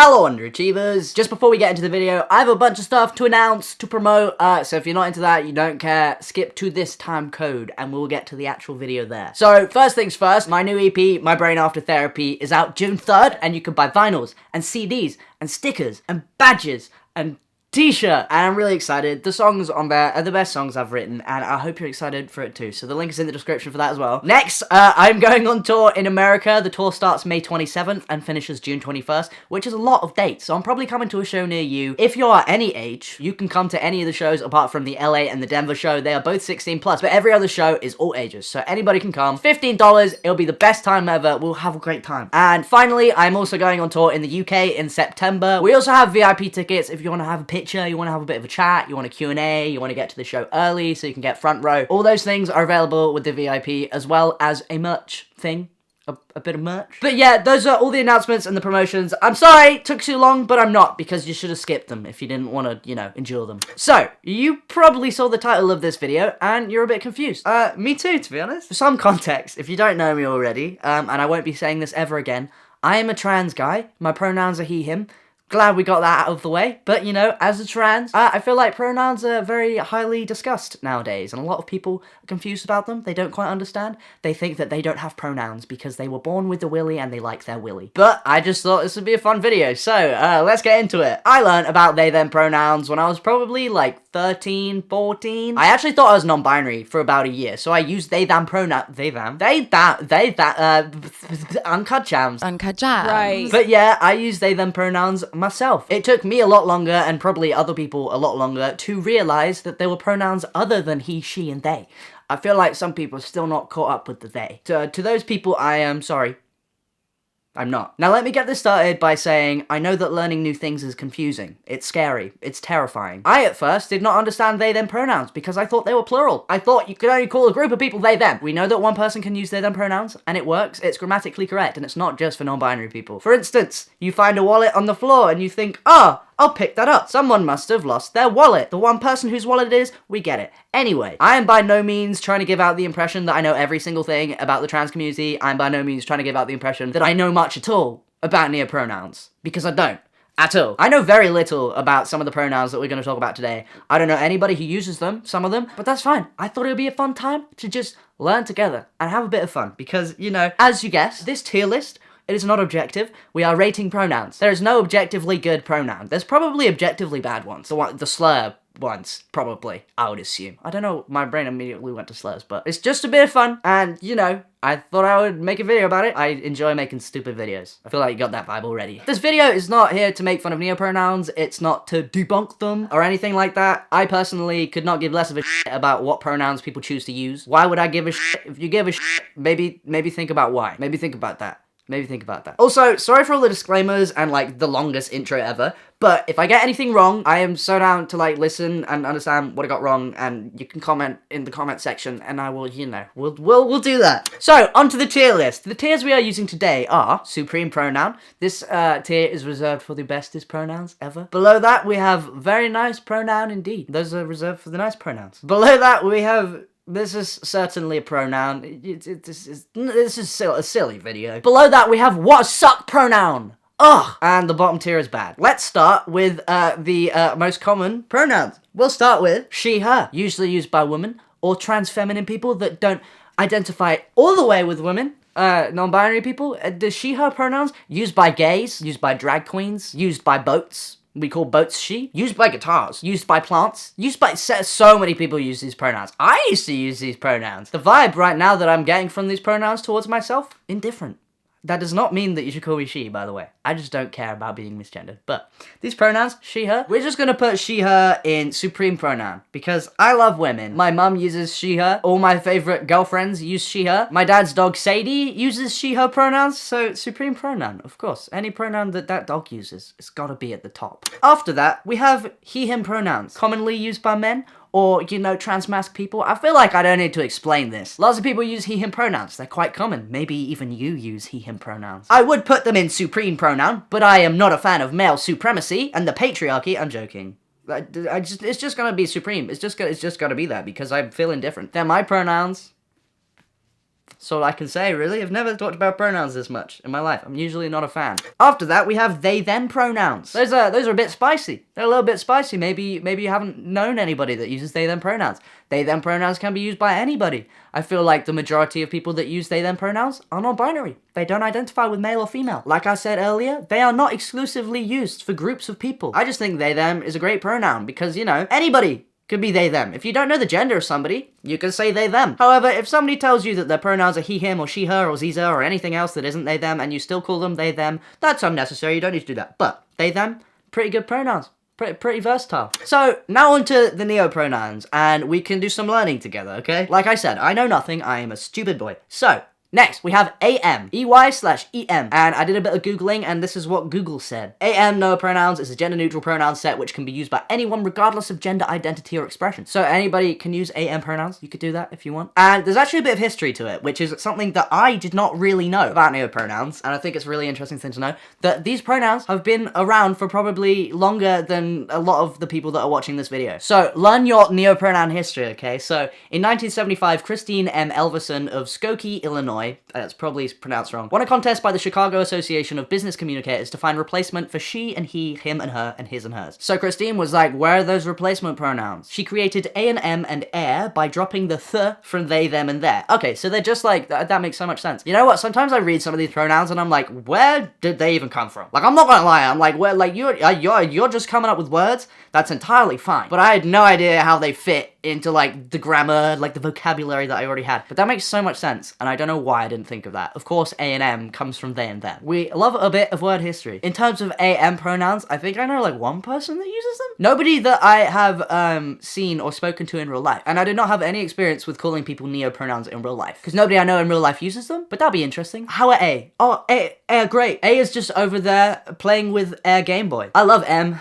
Hello underachievers! Just before we get into the video, I have a bunch of stuff to announce, to promote, so if you're not into that, you don't care, skip to this time code and we'll get to the actual video there. So, first things first, my new EP, My Brain After Therapy, is out June 3rd, and you can buy vinyls, and CDs, and stickers, and badges, and t-shirt, and I'm really excited. The songs on there are the best songs I've written, and I hope you're excited for it too, so the link is in the description for that as well. Next, I'm going on tour in America. The tour starts May 27th and finishes June 21st, which is a lot of dates, so I'm probably coming to a show near you. If you're any age, you can come to any of the shows apart from the LA and the Denver show. They are both 16+, but every other show is all ages, so anybody can come. $15, it'll be the best time ever. We'll have a great time. And finally, I'm also going on tour in the UK in September. We also have VIP tickets if you want to have a picture, you want to have a bit of a chat, you want a Q&A, you want to get to the show early so you can get front row. All those things are available with the VIP, as well as a merch thing. A bit of merch. But yeah, those are all the announcements and the promotions. I'm sorry it took too long, but I'm not, because you should have skipped them if you didn't want to, you know, endure them. So, you probably saw the title of this video and you're a bit confused. Me too, to be honest. For some context, if you don't know me already, and I won't be saying this ever again, I am a trans guy. My pronouns are he, him. Glad we got that out of the way, but you know, as a trans, I feel like pronouns are very highly discussed nowadays, and a lot of people are confused about them. They don't quite understand. They think that they don't have pronouns because they were born with the willy and they like their willy. But I just thought this would be a fun video, so let's get into it. I learned about they, them pronouns when I was probably like 13, 14. I actually thought I was non-binary for about a year, so I used they, them pronoun, uncut jams. Uncut jams. Right. But yeah, I use they, them pronouns myself. It took me a lot longer, and probably other people a lot longer, to realize that there were pronouns other than he, she, and they. I feel like some people are still not caught up with the they. To those people, I am sorry. I'm not. Now let me get this started by saying, I know that learning new things is confusing. It's scary. It's terrifying. I at first did not understand they, them pronouns because I thought they were plural. I thought you could only call a group of people they, them. We know that one person can use they, them pronouns, and it works. It's grammatically correct, and it's not just for non-binary people. For instance, you find a wallet on the floor and you think, oh, I'll pick that up. Someone must have lost their wallet. The one person whose wallet it is, we get it. Anyway, I am by no means trying to give out the impression that I know every single thing about the trans community. I'm by no means trying to give out the impression that I know much at all about neopronouns, because I don't. At all. I know very little about some of the pronouns that we're going to talk about today. I don't know anybody who uses them, some of them, but that's fine. I thought it would be a fun time to just learn together and have a bit of fun, because, you know, as you guessed, this tier list, it is not objective. We are rating pronouns. There is no objectively good pronoun. There's probably objectively bad ones. The slur ones, probably, I would assume. I don't know, my brain immediately went to slurs, but it's just a bit of fun, and, you know, I thought I would make a video about it. I enjoy making stupid videos. I feel like you got that vibe already. This video is not here to make fun of neopronouns. It's not to debunk them or anything like that. I personally could not give less of a shit about what pronouns people choose to use. Why would I give a shit? If you give a shit, maybe think about why. Maybe think about that. Maybe think about that. Also, sorry for all the disclaimers and, like, the longest intro ever, but if I get anything wrong, I am so down to, like, listen and understand what I got wrong, and you can comment in the comment section, and I will, you know, we'll do that. So, onto the tier list. The tiers we are using today are Supreme Pronoun. This tier is reserved for the bestest pronouns ever. Below that, we have Very Nice Pronoun Indeed. Those are reserved for the nice pronouns. Below that, we have This is certainly a pronoun. This is a silly video. Below that, we have What a Suck Pronoun. Ugh! And the bottom tier is bad. Let's start with the most common pronouns. We'll start with she, her, usually used by women or trans feminine people that don't identify all the way with women. Non-binary people. The she, her pronouns used by gays, used by drag queens, used by boats. We call boats she. Used by guitars. Used by plants. Used by... So many people use these pronouns. I used to use these pronouns. The vibe right now that I'm getting from these pronouns towards myself, indifferent. That does not mean that you should call me she, by the way. I just don't care about being misgendered. But these pronouns, she, her, we're just gonna put she, her in supreme pronoun because I love women. My mum uses she, her. All my favorite girlfriends use she, her. My dad's dog Sadie uses she, her pronouns. So supreme pronoun, of course. Any pronoun that that dog uses, it's gotta be at the top. After that, we have he, him pronouns, commonly used by men, or, you know, trans-masc people. I feel like I don't need to explain this. Lots of people use he, him pronouns. They're quite common. Maybe even you use he, him pronouns. I would put them in supreme pronoun, but I am not a fan of male supremacy and the patriarchy. I'm joking. It's just gonna be supreme. It's just gonna be that because I'm feeling different. They're my pronouns. That's all I can say, really. I've never talked about pronouns this much in my life. I'm usually not a fan. After that, we have they-them pronouns. Those are a bit spicy. They're a little bit spicy. Maybe you haven't known anybody that uses they-them pronouns. They-them pronouns can be used by anybody. I feel like the majority of people that use they-them pronouns are non-binary. They don't identify with male or female. Like I said earlier, they are not exclusively used for groups of people. I just think they-them is a great pronoun because, you know, anybody could be they, them. If you don't know the gender of somebody, you can say they, them. However, if somebody tells you that their pronouns are he, him, or she, her, or ziza, or anything else that isn't they, them, and you still call them they, them, that's unnecessary. You don't need to do that. But they, them, pretty good pronouns. Pretty versatile. So, now on to the neopronouns, and we can do some learning together, okay? Like I said, I know nothing. I am a stupid boy. So, next, we have AM, EY/EM, and I did a bit of Googling, and this is what Google said. AM neopronouns is a gender-neutral pronoun set which can be used by anyone regardless of gender identity or expression. So anybody can use AM pronouns. You could do that if you want. And there's actually a bit of history to it, which is something that I did not really know about neopronouns, and I think it's a really interesting thing to know, that these pronouns have been around for probably longer than a lot of the people that are watching this video. So, learn your neopronoun history, okay? So, in 1975, Christine M. Elverson of Skokie, Illinois, that's probably pronounced wrong, won a contest by the Chicago Association of Business Communicators to find replacement for she and he, him and her, and his and hers. So Christine was like, where are those replacement pronouns? She created A and M and air by dropping the th from they, them, and their. Okay, so they're just like, that makes so much sense. You know what, sometimes I read some of these pronouns and I'm like, where did they even come from? Like, I'm not gonna lie, I'm like, where, like, you're just coming up with words? That's entirely fine. But I had no idea how they fit into, like, the grammar, like, the vocabulary that I already had. But that makes so much sense, and I don't know why I didn't think of that. Of course, A and M comes from they and them. We love a bit of word history. In terms of AM pronouns, I think I know, like, one person that uses them. Nobody that I have, seen or spoken to in real life. And I did not have any experience with calling people neopronouns in real life. Because nobody I know in real life uses them, but that'd be interesting. How are A? Oh, A, great. A is just over there playing with Air Game Boy. I love M.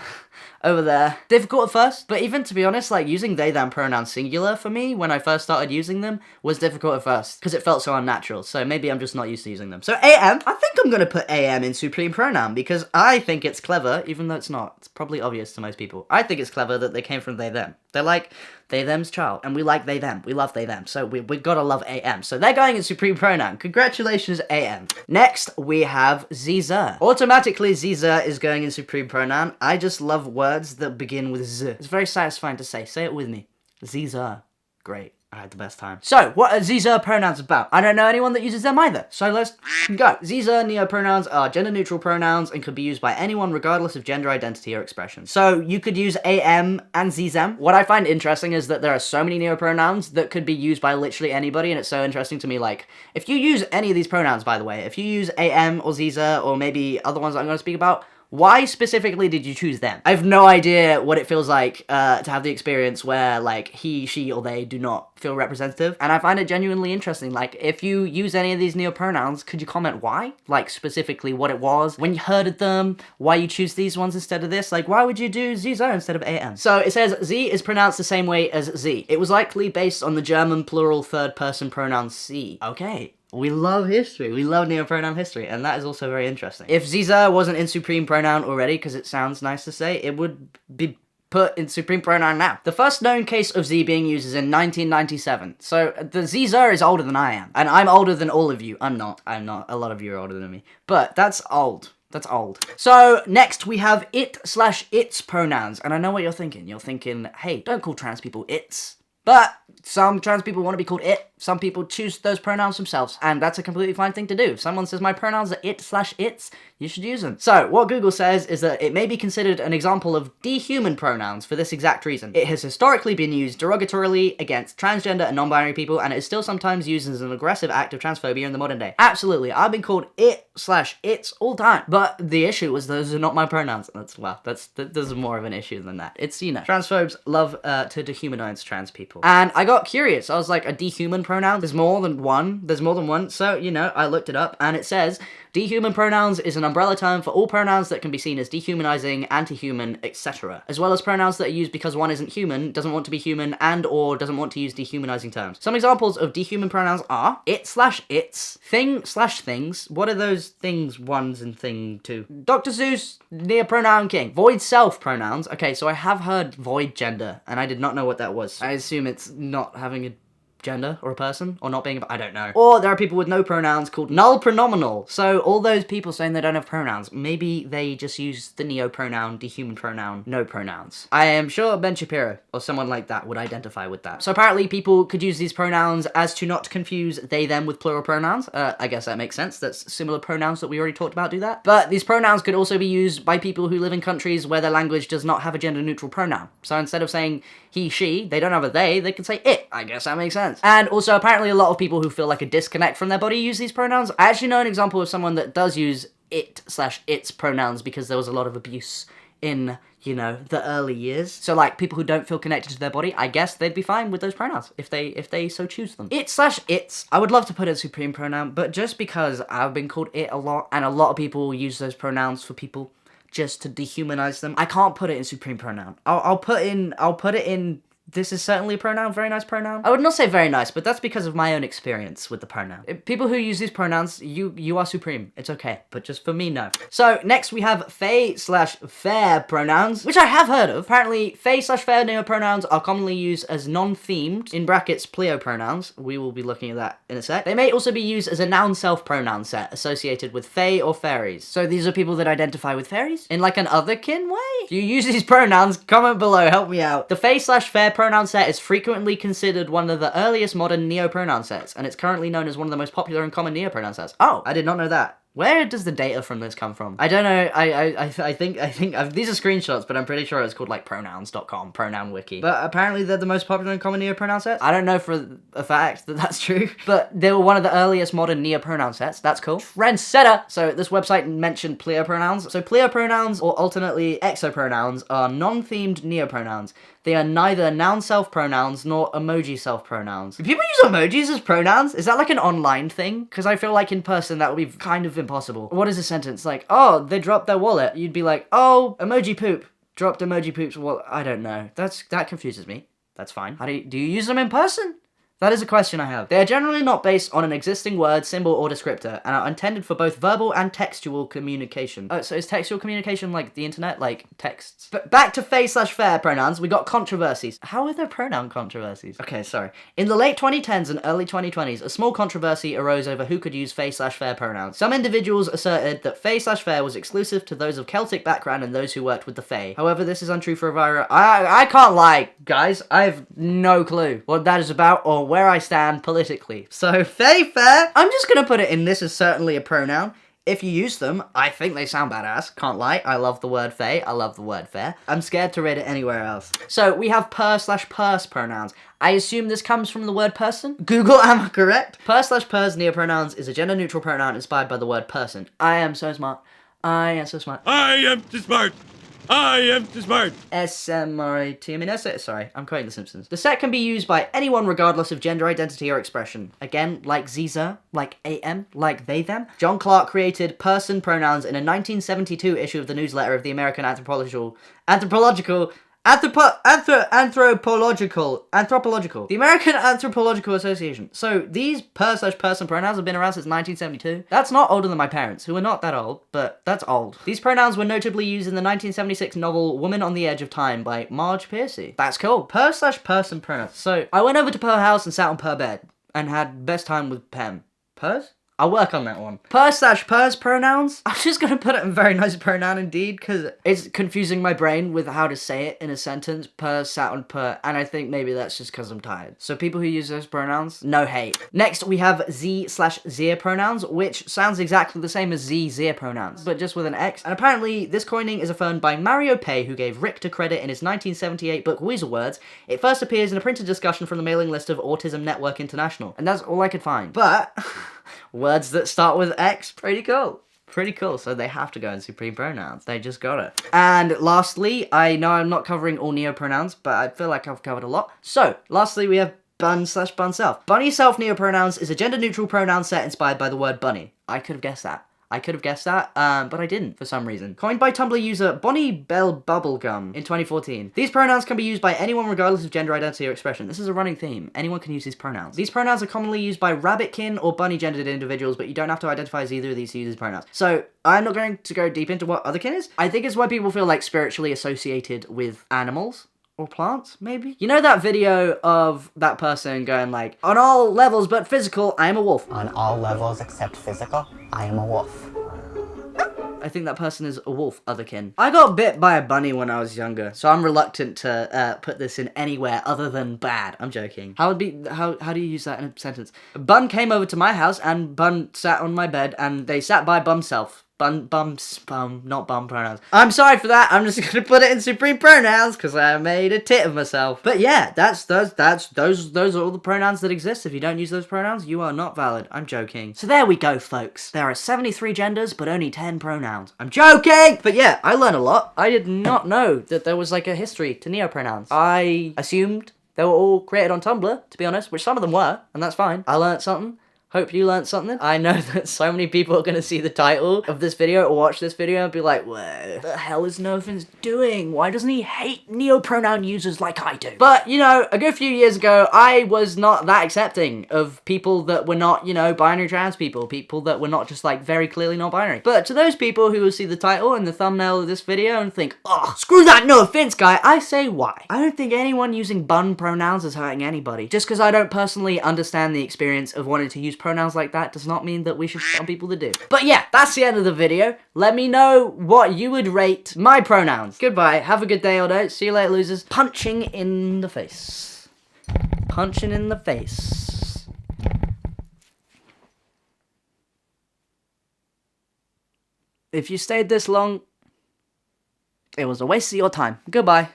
Over there. Difficult at first, but even to be honest, like, using they, them pronouns singular for me when I first started using them was difficult at first, because it felt so unnatural, so maybe I'm just not used to using them. So AM, I think I'm gonna put AM in supreme pronoun, because I think it's clever, even though it's not. It's probably obvious to most people. I think it's clever that they came from they, them. They're like they, them's child, and we like they, them. We love they, them, so we gotta love AM. So they're going in supreme pronoun. Congratulations, AM. Next, we have Ziza. Automatically, Ziza is going in supreme pronoun. I just love words that begin with Z. It's very satisfying to say. Say it with me. Ziza. Great. I had the best time. So, what are Ziza pronouns about? I don't know anyone that uses them either, so let's go. Ziza neopronouns are gender-neutral pronouns and could be used by anyone regardless of gender identity or expression. So, you could use AM and Zizem. What I find interesting is that there are so many neopronouns that could be used by literally anybody, and it's so interesting to me, like, if you use any of these pronouns, by the way, if you use AM or Ziza, or maybe other ones I'm going to speak about, why specifically did you choose them? I have no idea what it feels like to have the experience where, like, he, she, or they do not feel representative, and I find it genuinely interesting. Like, if you use any of these neopronouns, could you comment why? Like, specifically what it was, when you heard of them, why you choose these ones instead of this? Like, why would you do Ziza instead of AM? So, it says, Z is pronounced the same way as Z. It was likely based on the German plural third-person pronoun Sie. Okay. We love history. We love neopronoun history, and that is also very interesting. If Ziza wasn't in supreme pronoun already, because it sounds nice to say, it would be put in supreme pronoun now. The first known case of Z being used is in 1997. So the Ziza is older than I am, and I'm older than all of you. I'm not. A lot of you are older than me, but that's old. That's old. So, next we have it/its pronouns, and I know what you're thinking. You're thinking, hey, don't call trans people its. But some trans people want to be called it. Some people choose those pronouns themselves, and that's a completely fine thing to do. If someone says my pronouns are it/its, you should use them. So, what Google says is that it may be considered an example of dehuman pronouns for this exact reason. It has historically been used derogatorily against transgender and non-binary people, and it is still sometimes used as an aggressive act of transphobia in the modern day. Absolutely, I've been called it/its all the time, but the issue was those are not my pronouns. There's more of an issue than that. It's, you know, transphobes love to dehumanize trans people. And I got curious. I was like, a dehuman pronoun? There's more than one. So, you know, I looked it up, and it says, dehuman pronouns is an umbrella term for all pronouns that can be seen as dehumanizing, anti-human, etc. As well as pronouns that are used because one isn't human, doesn't want to be human, and or doesn't want to use dehumanizing terms. Some examples of dehuman pronouns are it/its, thing/things. What are those things, ones, and thing two? Dr. Seuss, neopronoun king. Void self pronouns. Okay, so I have heard void gender, and I did not know what that was. I assume it's not having a gender or a person, or not being I don't know. Or there are people with no pronouns called null pronominal. So all those people saying they don't have pronouns, maybe they just use the neopronoun, the human pronoun, no pronouns. I am sure Ben Shapiro or someone like that would identify with that. So apparently people could use these pronouns as to not confuse they, them with plural pronouns. I guess that makes sense. That's similar pronouns that we already talked about do that. But these pronouns could also be used by people who live in countries where their language does not have a gender neutral pronoun. So instead of saying he, she, they don't have a they can say it. I guess that makes sense. And also apparently a lot of people who feel like a disconnect from their body use these pronouns. I actually know an example of someone that does use it/its pronouns because there was a lot of abuse in, you know, the early years. So like people who don't feel connected to their body, I guess they'd be fine with those pronouns if they so choose them. It/its. I would love to put it as supreme pronoun, but just because I've been called it a lot and a lot of people use those pronouns for people just to dehumanize them, I can't put it in supreme pronoun. I'll put it in this is certainly a pronoun, very nice pronoun. I would not say very nice, but that's because of my own experience with the pronoun. People who use these pronouns, you are supreme. It's okay, but just for me, no. So next we have FAE/FAER pronouns, which I have heard of. Apparently, FAE/FAER neopronouns are commonly used as non-themed, in brackets, PLEOPRONOUNs. We will be looking at that in a sec. They may also be used as a noun-self pronoun set associated with fae or fairies. So these are people that identify with fairies in like an otherkin way? Do you use these pronouns? Comment below, help me out. The FAE/FAER pronoun set is frequently considered one of the earliest modern neopronoun sets, and it's currently known as one of the most popular and common neopronoun sets. Oh, I did not know that. Where does the data from this come from? I don't know. I think these are screenshots, but I'm pretty sure it's called like pronouns.com, pronoun wiki. But apparently they're the most popular and common neopronoun sets. I don't know for a fact that that's true, but they were one of the earliest modern neopronoun sets. That's cool. Trendsetter. So this website mentioned pleopronouns. So pleopronouns, or alternately exopronouns, are non-themed neopronouns. They are neither noun self-pronouns nor emoji self-pronouns. Do people use emojis as pronouns? Is that like an online thing? Because I feel like in person that would be kind of impossible. What is a sentence? Like, oh, they dropped their wallet. You'd be like, oh, emoji poop. Dropped emoji poop's wallet. I don't know. That confuses me. That's fine. How do you use them in person? That is a question I have. They are generally not based on an existing word, symbol, or descriptor, and are intended for both verbal and textual communication. Oh, so is textual communication like the internet, like texts? But back to FAE/FAER pronouns, we got controversies. How are there pronoun controversies? Okay, sorry. In the late 2010s and early 2020s, a small controversy arose over who could use FAE/FAER pronouns. Some individuals asserted that FAE/FAER was exclusive to those of Celtic background and those who worked with the Fae. However, this is untrue for a variety. I can't lie, guys. I have no clue what that is about or where I stand politically. So FAE/FAER, I'm just gonna put it in this is certainly a pronoun. If you use them, I think they sound badass. Can't lie, I love the word fae, I love the word fair. I'm scared to read it anywhere else. So we have per/pers pronouns. I assume this comes from the word person? Google, am I correct? Per/pers neopronouns is a gender neutral pronoun inspired by the word person. I am so smart. I am so smart. I am too smart. I am too smart. SMRT, sorry, I'm quoting The Simpsons. The set can be used by anyone regardless of gender identity or expression. Again, like Zeza, like AM, like they, them. John Clark created person pronouns in a 1972 issue of the newsletter of the American Anthropological. The American Anthropological Association. So these per/person pronouns have been around since 1972. That's not older than my parents, who are not that old, but that's old. These pronouns were notably used in the 1976 novel Woman on the Edge of Time by Marge Piercy. That's cool. Per/person pronouns. So I went over to Per house and sat on Per bed and had best time with Pem. Pers? I'll work on that one. Per/pers pronouns. I'm just gonna put it in very nice pronoun indeed, because it's confusing my brain with how to say it in a sentence. Per sat on per, and I think maybe that's just because I'm tired. So people who use those pronouns, no hate. Next, we have Z/Zir pronouns, which sounds exactly the same as Zir pronouns, but just with an X. And apparently, this coining is affirmed by Mario Pei, who gave Richter credit in his 1978 book Weasel Words. It first appears in a printed discussion from the mailing list of Autism Network International, and that's all I could find. But words that start with X, pretty cool. Pretty cool, so they have to go in supreme pronouns. They just got it. And lastly, I know I'm not covering all neopronouns, but I feel like I've covered a lot. So, lastly we have bun/bunself. BUNNYSELF neopronouns is a gender-neutral pronoun set inspired by the word bunny. I could have guessed that. But I didn't for some reason. Coined by Tumblr user Bonnie Bell Bubblegum in 2014. These pronouns can be used by anyone regardless of gender identity or expression. This is a running theme. Anyone can use these pronouns. These pronouns are commonly used by rabbitkin or bunny-gendered individuals, but you don't have to identify as either of these to use these pronouns. So, I'm not going to go deep into what otherkin is. I think it's why people feel like spiritually associated with animals Or plants, maybe? You know that video of that person going like, on all levels but physical, I am a wolf. On all levels except physical, I am a wolf. I think that person is a wolf, otherkin. I got bit by a bunny when I was younger, so I'm reluctant to put this in anywhere other than bad. I'm joking. How do you use that in a sentence? Bun came over to my house and Bun sat on my bed and they sat by Bumself. Not bum pronouns. I'm sorry for that. I'm just gonna put it in supreme pronouns because I made a tit of myself. But yeah, those are all the pronouns that exist. If you don't use those pronouns, you are not valid. I'm joking. So there we go, folks. There are 73 genders, but only 10 pronouns. I'm joking! But yeah, I learned a lot. I did not know that there was like a history to neopronouns. I assumed they were all created on Tumblr, to be honest, which some of them were, and that's fine. I learned something. Hope you learned something. I know that so many people are going to see the title of this video or watch this video and be like, what the hell is Noahfinnce doing? Why doesn't he hate neopronoun users like I do? But, you know, a good few years ago, I was not that accepting of people that were not, you know, binary trans people that were not just, like, very clearly non-binary. But to those people who will see the title and the thumbnail of this video and think, oh, screw that Noahfinnce guy, I say why. I don't think anyone using bun pronouns is hurting anybody. Just because I don't personally understand the experience of wanting to use pronouns like that does not mean that we should shit on people to do. But yeah, that's the end of the video. Let me know what you would rate my pronouns. Goodbye, have a good day or don't. See you later, losers. Punching in the face. Punching in the face. If you stayed this long, it was a waste of your time. Goodbye.